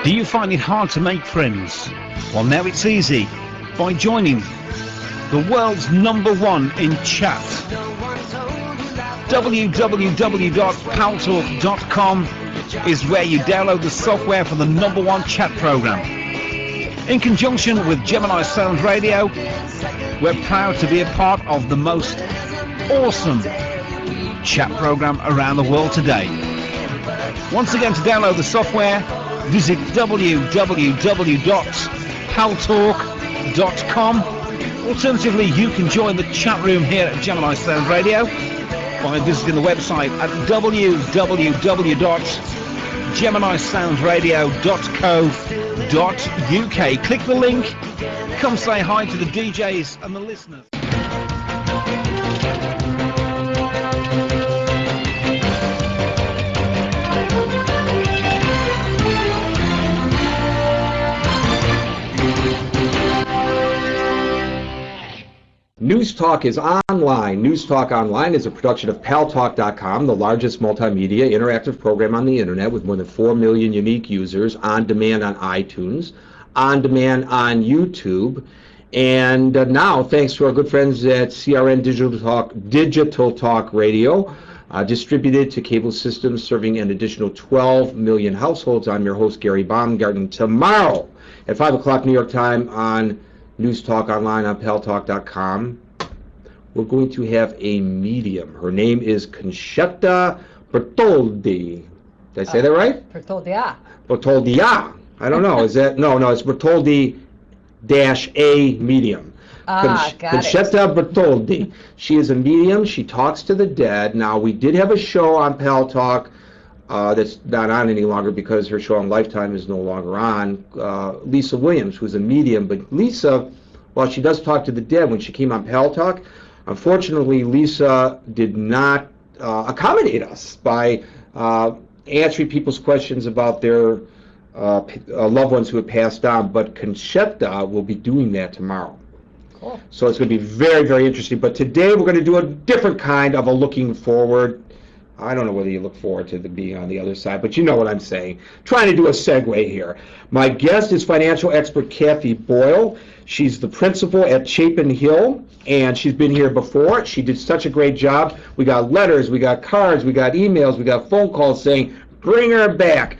Do you find it hard to make friends? Well, now it's easy by joining the world's #1 in chat. www.paltalk.com is where you download the software for the #1 chat program. In conjunction with Gemini Sound Radio, we're proud to be a part of the most awesome chat program around the world today. Once again, to download the software, visit www.paltalk.com. Alternatively, you can join the chat room here at Gemini Sound Radio by visiting the website at www.geminisoundradio.co.uk. Click the link, come say hi to the DJs and the listeners. News Talk is online. News Talk Online is a production of Paltalk.com, the largest multimedia interactive program on the internet with more than 4 million unique users, on demand on iTunes, on demand on YouTube, and now thanks to our good friends at CRN Digital Talk Radio, distributed to cable systems serving an additional 12 million households. I'm your host, Gary Baumgarten. Tomorrow at 5 o'clock New York time on News Talk Online on Paltalk.com, we're going to have a medium. Her name is Concetta Bertoldi. Did I say that right? Bertoldia. Bertoldia. I don't know. Is that no? It's Bertoldi-A medium. Got Concetta Bertoldi. She is a medium. She talks to the dead. Now, we did have a show on Paltalk that's not on any longer because her show on Lifetime is no longer on. Lisa Williams, who's a medium, but Lisa, while she does talk to the dead, when she came on Paltalk, unfortunately Lisa did not accommodate us by answering people's questions about their loved ones who had passed on, but Concetta will be doing that tomorrow. Cool. So it's going to be very, very interesting. But today we're going to do a different kind of a looking forward. I don't know whether you look forward to being on the other side, but you know what I'm saying. Trying to do a segue here. My guest is financial expert Kathy Boyle. She's the principal at Chapin Hill, and she's been here before. She did such a great job. We got letters, we got cards, we got emails, we got phone calls saying, bring her back.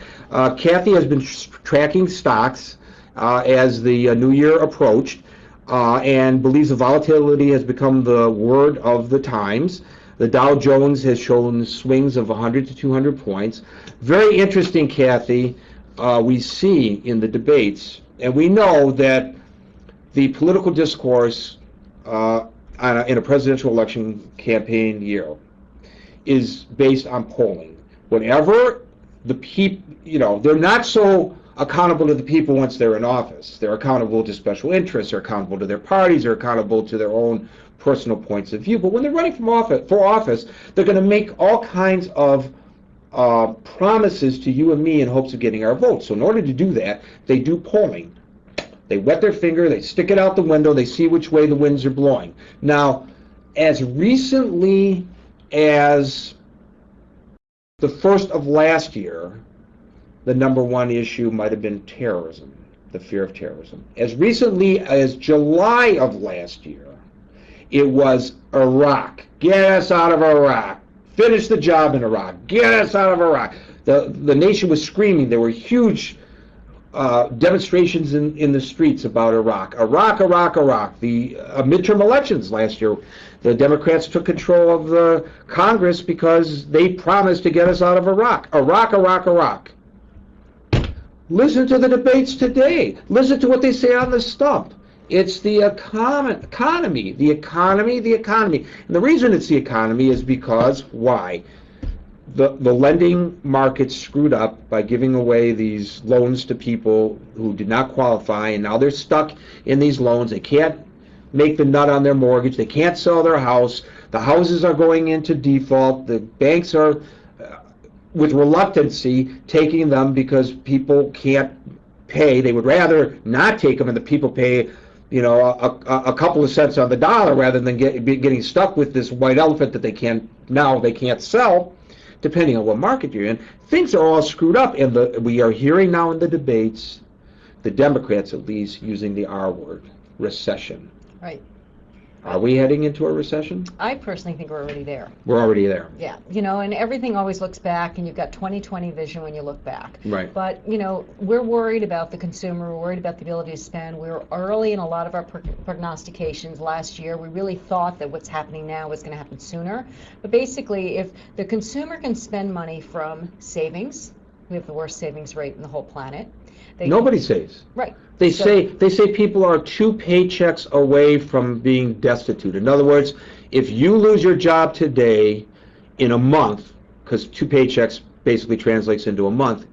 Kathy has been tracking stocks as the new year approached and believes the volatility has become the word of the times. The Dow Jones has shown swings of 100 to 200 points. Very interesting, Kathy. We see in the debates, and we know that the political discourse in a presidential election campaign year is based on polling. Whenever the people, they're not so accountable to the people once they're in office. They're accountable to special interests, they're accountable to their parties, they're accountable to their own personal points of view. But when they're running for office, they're going to make all kinds of promises to you and me in hopes of getting our votes. So in order to do that, they do polling. They wet their finger, they stick it out the window, they see which way the winds are blowing. Now, as recently as the first of last year, the #1 issue might have been terrorism, the fear of terrorism. As recently as July of last year, it was Iraq. Get us out of Iraq. Finish the job in Iraq. Get us out of Iraq. The nation was screaming. There were huge demonstrations in the streets about Iraq. Iraq, Iraq, Iraq. The midterm elections last year, the Democrats took control of the Congress because they promised to get us out of Iraq. Iraq, Iraq, Iraq. Listen to the debates today. Listen to what they say on the stump. It's the economy, the economy, the economy. And the reason it's the economy is because, why? The lending market screwed up by giving away these loans to people who did not qualify, and now they're stuck in these loans. They can't make the nut on their mortgage. They can't sell their house. The houses are going into default. The banks are, with reluctancy, taking them because people can't pay. They would rather not take them and the people pay a couple of cents on the dollar rather than getting stuck with this white elephant that they can't sell depending on what market you're in. Things are all screwed up, and we are hearing now in the debates, the Democrats at least, using the R word, recession. Right. Are we heading into a recession? I personally think we're already there. We're already there. Yeah, you know, and everything always looks back, and you've got 20/20 vision when you look back. Right. But, you know, we're worried about the consumer, we're worried about the ability to spend. We were early in a lot of our prognostications last year. We really thought that what's happening now was going to happen sooner. But basically, if the consumer can spend money from savings, we have the worst savings rate in the whole planet. Nobody saves. Right. They say people are 2 paychecks away from being destitute. In other words, if you lose your job today in a month, because 2 paychecks basically translates into a month,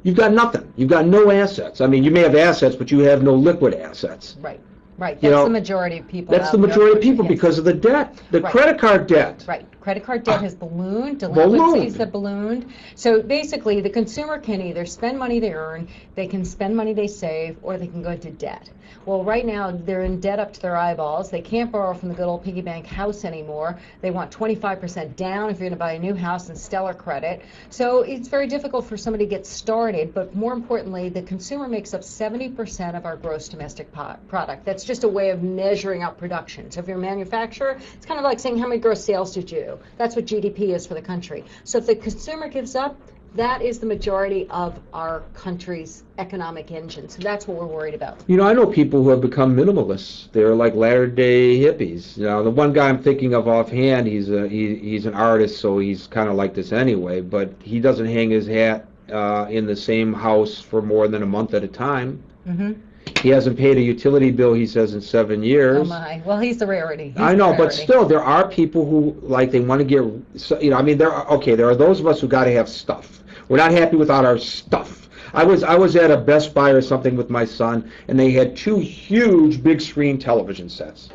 you've got nothing. You've got no assets. I mean, you may have assets, but you have no liquid assets. Right. Right. That's the majority of people. That's the majority of people because of the debt, the credit card debt. Right. Credit card debt has ballooned, delinquencies have ballooned. So basically, the consumer can either spend money they earn, they can spend money they save, or they can go into debt. Well, right now, they're in debt up to their eyeballs. They can't borrow from the good old piggy bank house anymore. They want 25% down if you're going to buy a new house and stellar credit. So it's very difficult for somebody to get started, but more importantly, the consumer makes up 70% of our gross domestic product. That's just a way of measuring out production. So if you're a manufacturer, it's kind of like saying how many gross sales did you do? That's what GDP is for the country. So if the consumer gives up, that is the majority of our country's economic engine. So that's what we're worried about. You know, I know people who have become minimalists. They're like latter-day hippies. You know, the one guy I'm thinking of offhand, he's an artist, so he's kind of like this anyway, but he doesn't hang his hat in the same house for more than a month at a time. Mm-hmm. He hasn't paid a utility bill, he says, in 7 years. Oh my! Well, he's the rarity. I know, but still, there are people who they want to get. You know, I mean, there are those of us who got to have stuff. We're not happy without our stuff. I was at a Best Buy or something with my son, and they had 2 huge big screen television sets.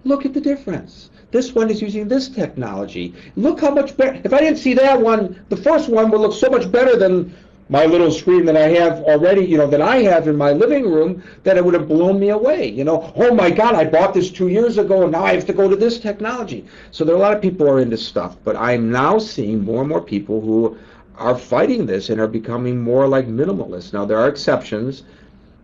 Look at the difference. This one is using this technology. Look how much better. If I didn't see that one, the first one would look so much better than my little screen that I have already, you know, that I have in my living room, that it would have blown me away. You know, oh my God, I bought this 2 years ago, and now I have to go to this technology. So there are a lot of people who are into stuff, but I'm now seeing more and more people who are fighting this and are becoming more like minimalists. Now, there are exceptions.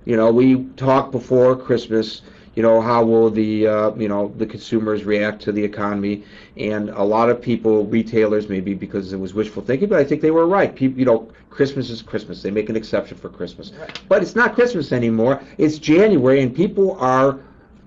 You know, we talked before Christmas, you know, how will the consumers react to the economy, and a lot of people, retailers, maybe because it was wishful thinking, but I think they were right. People, you know, Christmas is Christmas. They make an exception for Christmas. Right. But it's not Christmas anymore. It's January, and people are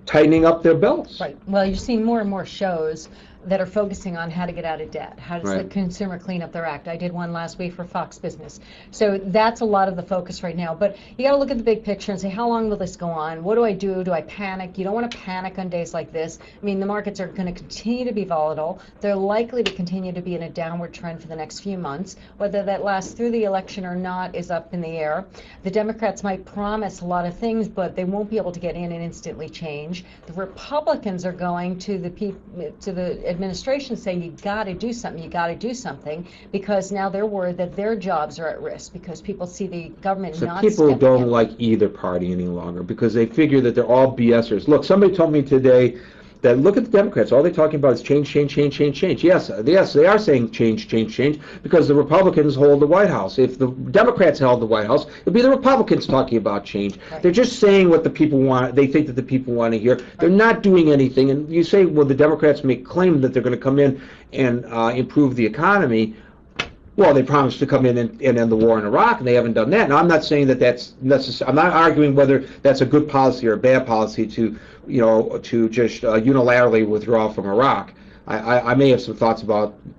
tightening up their belts. Right. Well, you're seeing more and more shows that are focusing on how to get out of debt. How does the consumer clean up their act? I did one last week for Fox Business. So that's a lot of the focus right now. But you got to look at the big picture and say, how long will this go on? What do I do? Do I panic? You don't want to panic on days like this. I mean, the markets are going to continue to be volatile. They're likely to continue to be in a downward trend for the next few months. Whether that lasts through the election or not is up in the air. The Democrats might promise a lot of things, but they won't be able to get in and instantly change. The Republicans are going to the administration saying, you got to do something, because now they're worried that their jobs are at risk because people see the government not stepping in. So people don't like either party any longer because they figure that they're all BSers. Look, somebody told me today that look at the Democrats. All they're talking about is change, change, change, change, change. Yes, they are saying change, change, change because the Republicans hold the White House. If the Democrats held the White House, it would be the Republicans talking about change. Right. They're just saying what the people want. They think that the people want to hear. Right. They're not doing anything. And you say, well, the Democrats may claim that they're going to come in and improve the economy. Well, they promised to come in and end the war in Iraq, and they haven't done that. Now, I'm not saying that that's necessary. I'm not arguing whether that's a good policy or a bad policy to just unilaterally withdraw from Iraq. I may have some thoughts about